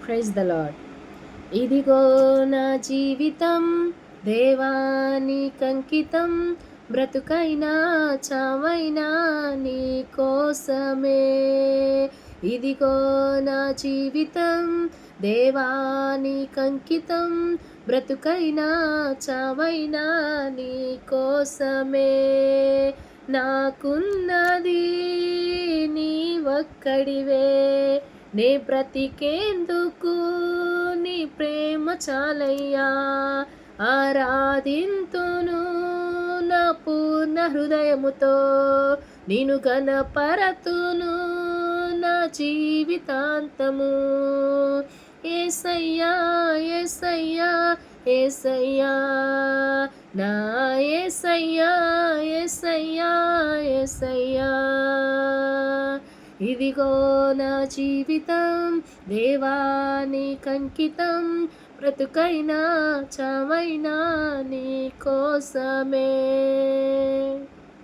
Praise the lord. ఇదిగో నా జీవితం దేవానికంకితం, బ్రతుకైనా చావైనా నీ కోసమే. ఇదిగో నా జీవితం దేవానికంకితం, బ్రతుకైనా చావైనా నీ కోసమే. నాకున్నది నీ ఒక్కడివే, నే బ్రతికేందుకు నీ ప్రేమ చాలయ్యా. ఆరాధింతును నా పూర్ణ హృదయముతో, నిన్ను ఘనపరతును నా జీవితాంతము. యేసయ్యా యేసయ్యా యేసయ్యా, నా యేసయ్యా యేసయ్యా యేసయ్యా. ఇదిగో నా జీవితం దేవానికంకితం, బ్రతుకైనా చావైనా నీ కోసమే.